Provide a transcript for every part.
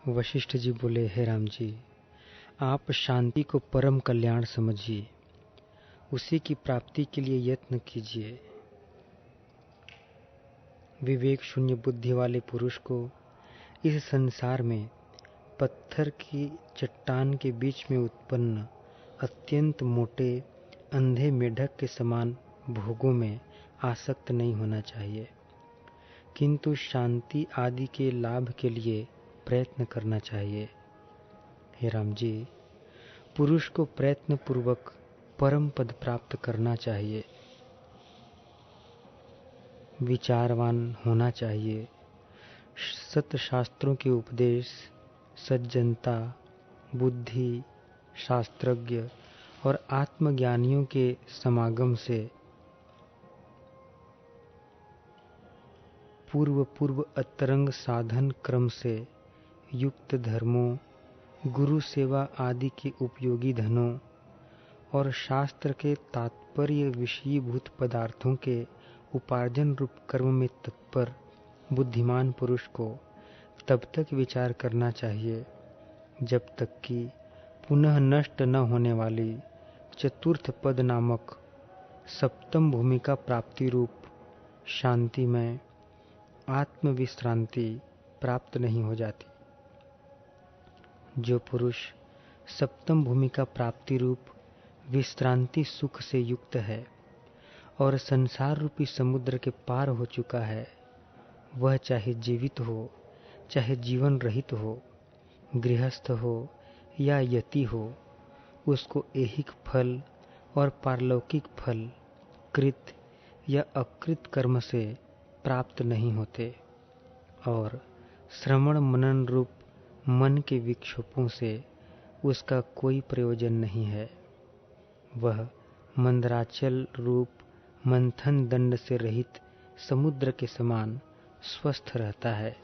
वशिष्ठ जी बोले, हे राम जी, आप शांति को परम कल्याण समझिए, उसी की प्राप्ति के लिए यत्न कीजिए। विवेक शून्य बुद्धि वाले पुरुष को इस संसार में पत्थर की चट्टान के बीच में उत्पन्न अत्यंत मोटे अंधे मेढक के समान भोगों में आसक्त नहीं होना चाहिए, किंतु शांति आदि के लाभ के लिए प्रयत्न करना चाहिए। हे राम जी, पुरुष को प्रयत्न पूर्वक परम पद प्राप्त करना चाहिए, विचारवान होना चाहिए, सत्शास्त्रों के उपदेश, सज्जनता, बुद्धि, शास्त्रज्ञ और आत्मज्ञानियों के समागम से पूर्व अतरंग साधन क्रम से युक्त धर्मों, गुरु सेवा आदि के उपयोगी धनों और शास्त्र के तात्पर्य विषयीभूत पदार्थों के उपार्जन रूप कर्म में तत्पर बुद्धिमान पुरुष को तब तक विचार करना चाहिए जब तक कि पुनः नष्ट न होने वाली चतुर्थ पद नामक सप्तम भूमिका प्राप्ति रूप शांति में आत्मविश्रांति प्राप्त नहीं हो जाती। जो पुरुष सप्तम भूमिका प्राप्ति रूप विश्रांति सुख से युक्त है और संसार रूपी समुद्र के पार हो चुका है, वह चाहे जीवित हो, चाहे जीवन रहित हो, गृहस्थ हो या यति हो, उसको ऐहिक फल और पारलौकिक फल कृत या अकृत कर्म से प्राप्त नहीं होते और श्रवण मनन रूप मन के विक्षोभों से उसका कोई प्रयोजन नहीं है। वह मंदराचल रूप मंथन दंड से रहित समुद्र के समान स्वस्थ रहता है।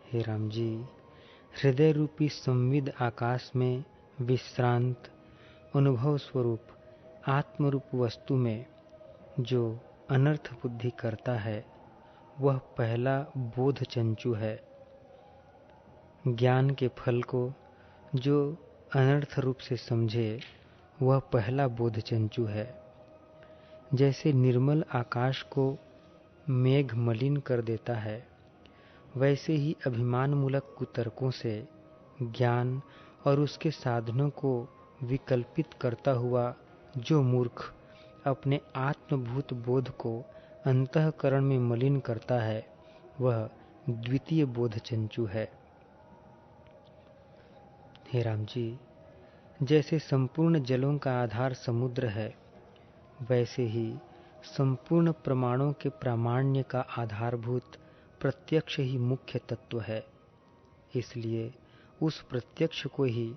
हे राम जी, हृदय रूपी संविद आकाश में विश्रांत अनुभव स्वरूप आत्मरूप वस्तु में जो अनर्थ बुद्धि करता है, वह पहला बोध चंचू है। ज्ञान के फल को जो अनर्थ रूप से समझे, वह पहला बोध चंचू है। जैसे निर्मल आकाश को मेघ मलिन कर देता है, वैसे ही अभिमान मूलक कुतर्कों से ज्ञान और उसके साधनों को विकल्पित करता हुआ जो मूर्ख अपने आत्मभूत बोध को अंतःकरण में मलिन करता है, वह द्वितीय बोध चंचू है। हे राम जी, जैसे संपूर्ण जलों का आधार समुद्र है, वैसे ही संपूर्ण प्रमाणों के प्रामाण्य का आधारभूत प्रत्यक्ष ही मुख्य तत्व है। इसलिए उस प्रत्यक्ष को ही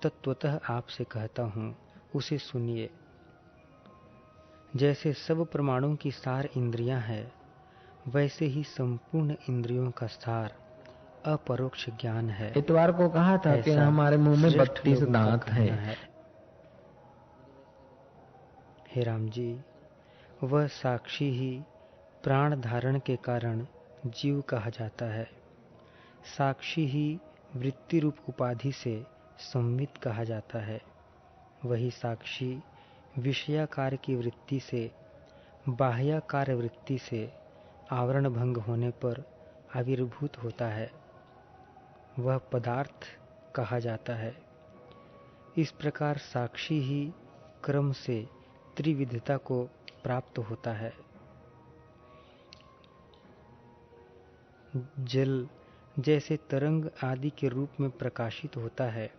तत्वतः आपसे कहता हूँ, उसे सुनिए। जैसे सब प्रमाणों की सार इंद्रियां हैं, वैसे ही संपूर्ण इंद्रियों का सार अपरोक्ष ज्ञान है। इतवार को कहा था कि हमारे मुंह में 32 दांत हैं। हे राम जी, वह साक्षी ही प्राण धारण के कारण जीव कहा जाता है। साक्षी ही वृत्ति रूप उपाधि से संवित कहा जाता है। वही साक्षी विषयाकार की वृत्ति से बाह्याकार वृत्ति से आवरण भंग होने पर आविर्भूत होता है, वह पदार्थ कहा जाता है। इस प्रकार साक्षी ही क्रम से त्रिविधता को प्राप्त होता है। जल जैसे तरंग आदि के रूप में प्रकाशित होता है,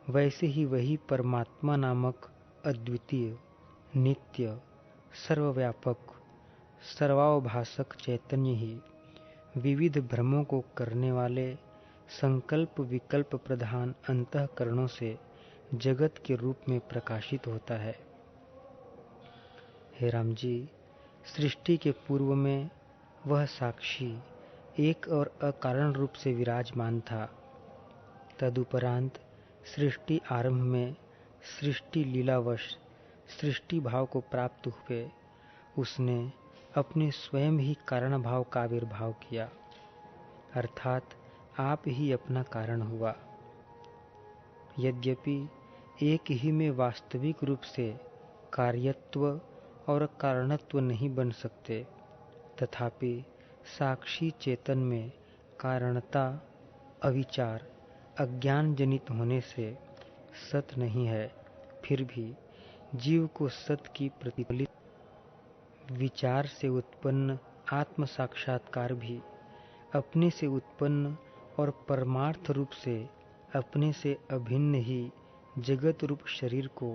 वैसे ही वही परमात्मा नामक अद्वितीय, नित्य, सर्वव्यापक, सर्वावभासक चैतन्य ही विविध भ्रमों को करने वाले संकल्प विकल्प प्रधान अंतःकरणों से जगत के रूप में प्रकाशित होता है। हे राम जी, सृष्टि के पूर्व में वह साक्षी एक और अकारण रूप से विराजमान था। तदुपरांत सृष्टि आरंभ में सृष्टि लीलावश सृष्टि भाव को प्राप्त हुए उसने अपने स्वयं ही कारण भाव का आविर्भाव किया, अर्थात आप ही अपना कारण हुआ। यद्यपि एक ही में वास्तविक रूप से कार्यत्व और कारणत्व नहीं बन सकते, तथापि साक्षी चेतन में कारणता अविचार अज्ञान जनित होने से सत नहीं है। फिर भी जीव को सत की प्रतिफलित विचार से उत्पन्न आत्म साक्षात्कार भी अपने से उत्पन्न और परमार्थ रूप से अपने से अभिन्न ही जगत रूप शरीर को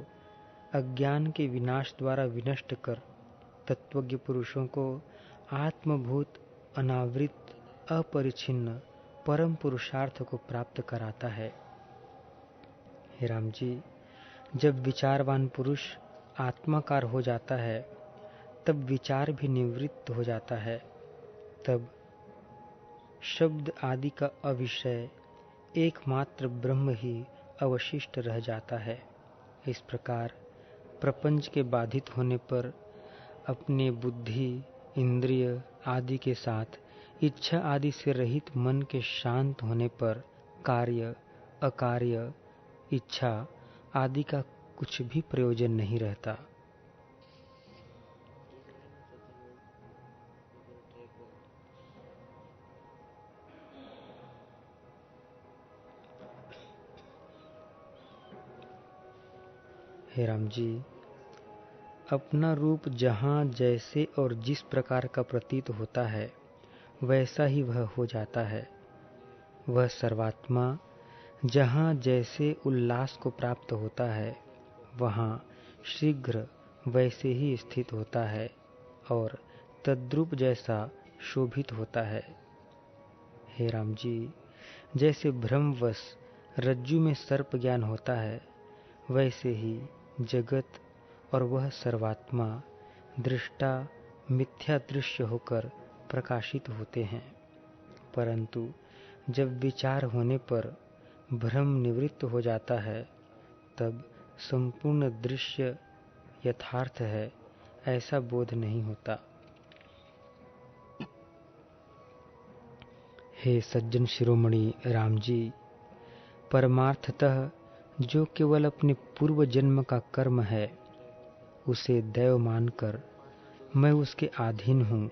अज्ञान के विनाश द्वारा विनष्ट कर तत्वज्ञ पुरुषों को आत्मभूत अनावृत अपरिच्छिन्न परम पुरुषार्थ को प्राप्त कराता है। हे राम जी, जब विचारवान पुरुष आत्माकार हो जाता है तब विचार भी निवृत्त हो जाता है। तब शब्द आदि का अविषय एकमात्र ब्रह्म ही अवशिष्ट रह जाता है। इस प्रकार प्रपंच के बाधित होने पर अपने बुद्धि इंद्रिय आदि के साथ इच्छा आदि से रहित मन के शांत होने पर कार्य अकार्य इच्छा आदि का कुछ भी प्रयोजन नहीं रहता। हे राम जी, अपना रूप जहाँ जैसे और जिस प्रकार का प्रतीत होता है वैसा ही वह हो जाता है। वह सर्वात्मा जहाँ जैसे उल्लास को प्राप्त होता है वहाँ शीघ्र वैसे ही स्थित होता है और तद्रूप जैसा शोभित होता है। हे राम जी, जैसे भ्रमवश रज्जु में सर्प ज्ञान होता है वैसे ही जगत और वह सर्वात्मा दृष्टा मिथ्या दृश्य होकर प्रकाशित होते हैं। परंतु जब विचार होने पर भ्रम निवृत्त हो जाता है तब संपूर्ण दृश्य यथार्थ है ऐसा बोध नहीं होता। हे सज्जन शिरोमणि राम जी, परमार्थतः जो केवल अपने पूर्व जन्म का कर्म है उसे दैव मानकर मैं उसके अधीन हूँ।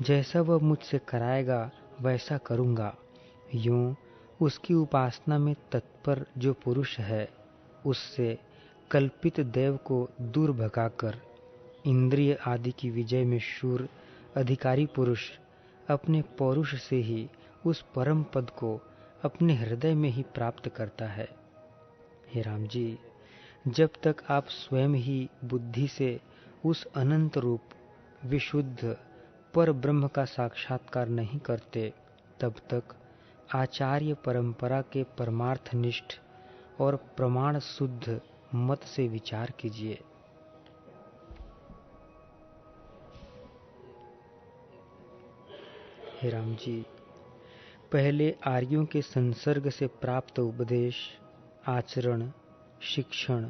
जैसा वह मुझसे कराएगा वैसा करूँगा। यूँ उसकी उपासना में तत्पर जो पुरुष है उससे कल्पित देव को दूर भगाकर इंद्रिय आदि की विजय में शूर अधिकारी पुरुष अपने पौरुष से ही उस परम पद को अपने हृदय में ही प्राप्त करता है। हे राम जी, जब तक आप स्वयं ही बुद्धि से उस अनंत रूप विशुद्ध पर ब्रह्म का साक्षात्कार नहीं करते तब तक आचार्य परंपरा के परमार्थनिष्ठ और प्रमाण शुद्ध मत से विचार कीजिए। हे राम जी, पहले आर्यों के संसर्ग से प्राप्त उपदेश आचरण शिक्षण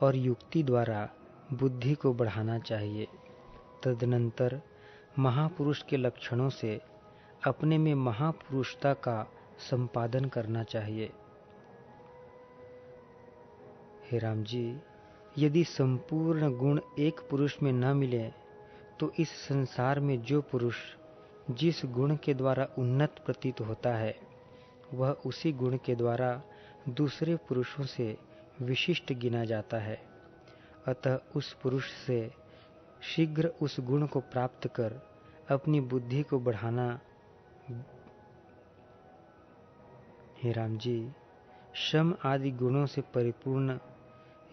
और युक्ति द्वारा बुद्धि को बढ़ाना चाहिए। तदनंतर महापुरुष के लक्षणों से अपने में महापुरुषता का संपादन करना चाहिए। हे राम जी, यदि संपूर्ण गुण एक पुरुष में न मिले तो इस संसार में जो पुरुष जिस गुण के द्वारा उन्नत प्रतीत होता है वह उसी गुण के द्वारा दूसरे पुरुषों से विशिष्ट गिना जाता है। अतः उस पुरुष से शीघ्र उस गुण को प्राप्त कर अपनी बुद्धि को बढ़ाना। हे राम जी, शम आदि गुणों से परिपूर्ण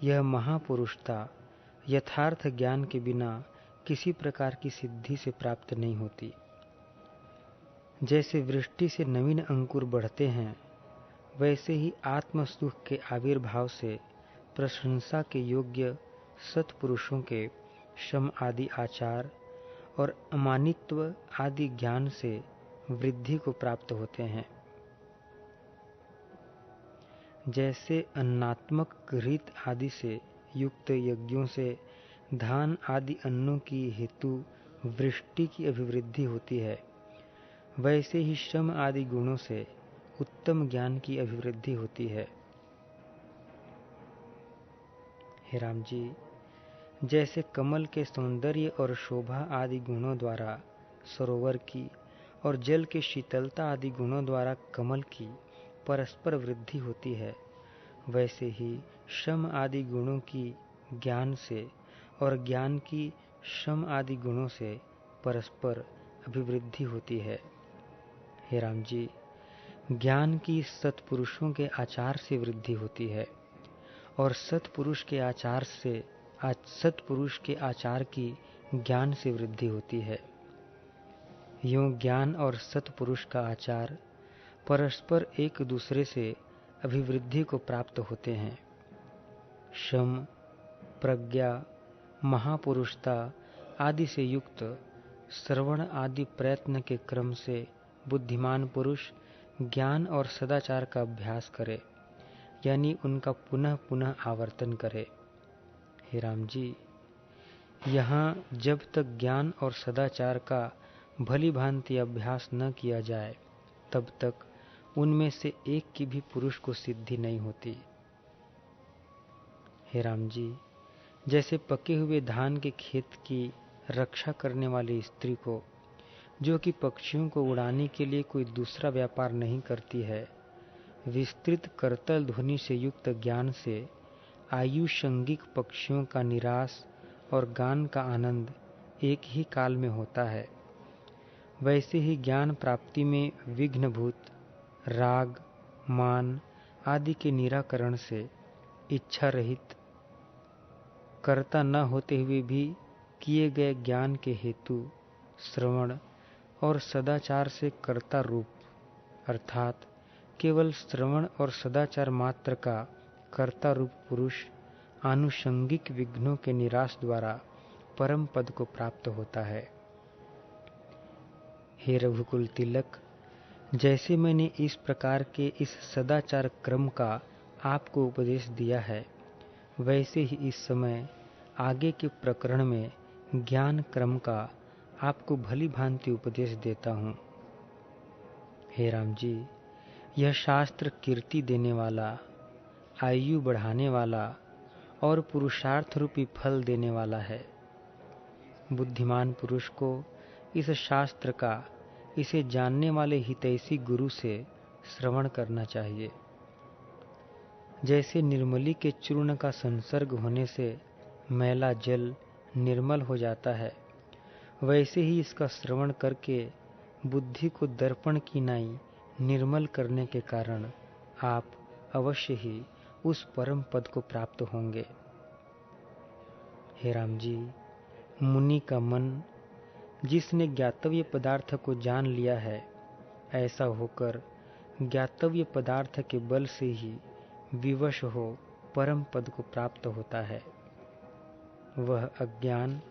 यह महापुरुषता यथार्थ ज्ञान के बिना किसी प्रकार की सिद्धि से प्राप्त नहीं होती। जैसे वृष्टि से नवीन अंकुर बढ़ते हैं वैसे ही आत्म सुख के आविर्भाव से प्रशंसा के योग्य सत्पुरुषों के शम आदि आचार और अमानित्व आदि ज्ञान से वृद्धि को प्राप्त होते हैं। जैसे अन्नात्मक रीत आदि से युक्त यज्ञों से धान आदि अन्नों की हेतु वृष्टि की अभिवृद्धि होती है, वैसे ही श्रम आदि गुणों से उत्तम ज्ञान की अभिवृद्धि होती है। हे राम जी, जैसे कमल के सौंदर्य और शोभा आदि गुणों द्वारा सरोवर की और जल के शीतलता आदि गुणों द्वारा कमल की परस्पर वृद्धि होती है, वैसे ही श्रम आदि गुणों की ज्ञान से और ज्ञान की श्रम आदि गुणों से परस्पर अभिवृद्धि होती है। हे राम जी, ज्ञान की सत्पुरुषों के आचार से वृद्धि होती है और सत्पुरुष के आचार की ज्ञान से वृद्धि होती है। यूँ ज्ञान और सत्पुरुष का आचार परस्पर एक दूसरे से अभिवृद्धि को प्राप्त होते हैं। शम, प्रज्ञा, महापुरुषता आदि से युक्त श्रवण आदि प्रयत्न के क्रम से बुद्धिमान पुरुष ज्ञान और सदाचार का अभ्यास करे, यानी उनका पुनः पुनः आवर्तन करे। हे राम जी, यहाँ जब तक ज्ञान और सदाचार का भली भांति अभ्यास न किया जाए, तब तक उनमें से एक की भी पुरुष को सिद्धि नहीं होती। हे राम जी, जैसे पके हुए धान के खेत की रक्षा करने वाली स्त्री को, जो कि पक्षियों को उड़ाने के लिए कोई दूसरा व्यापार नहीं करती है, विस्तृत करतल ध्वनि से युक्त ज्ञान से आयुषंगिक पक्षियों का निराश और गान का आनंद एक ही काल में होता है, वैसे ही ज्ञान प्राप्ति में विघ्नभूत राग, मान आदि के निराकरण से इच्छा रहित कर्ता न होते हुए भी किए गए ज्ञान के हेतु श्रवण और सदाचार से कर्ता रूप, अर्थात केवल श्रवण और सदाचार मात्र का कर्ता रूप पुरुष आनुषंगिक विघ्नों के निराश द्वारा परम पद को प्राप्त होता है। हे रघुकुल तिलक, जैसे मैंने इस प्रकार के इस सदाचार क्रम का आपको उपदेश दिया है, वैसे ही इस समय आगे के प्रकरण में ज्ञान क्रम का आपको भली भांति उपदेश देता हूँ। हे राम जी, यह शास्त्र कीर्ति देने वाला, आयु बढ़ाने वाला और पुरुषार्थ रूपी फल देने वाला है। बुद्धिमान पुरुष को इस शास्त्र का इसे जानने वाले हितैषी गुरु से श्रवण करना चाहिए। जैसे निर्मली के चूर्ण का संसर्ग होने से मैला जल निर्मल हो जाता है, वैसे ही इसका श्रवण करके बुद्धि को दर्पण की नाई निर्मल करने के कारण आप अवश्य ही उस परम पद को प्राप्त होंगे। हे राम जी, मुनि का मन जिसने ज्ञातव्य पदार्थ को जान लिया है, ऐसा होकर ज्ञातव्य पदार्थ के बल से ही विवश हो परम पद को प्राप्त होता है। वह अज्ञान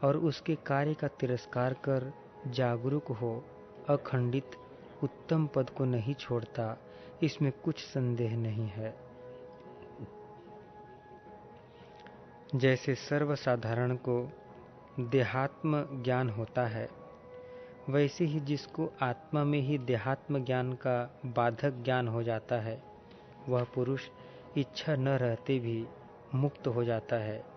और उसके कार्य का तिरस्कार कर जागरूक हो अखंडित उत्तम पद को नहीं छोड़ता, इसमें कुछ संदेह नहीं है। जैसे सर्वसाधारण को देहात्म ज्ञान होता है, वैसे ही जिसको आत्मा में ही देहात्म ज्ञान का बाधक ज्ञान हो जाता है, वह पुरुष इच्छा न रहते भी मुक्त हो जाता है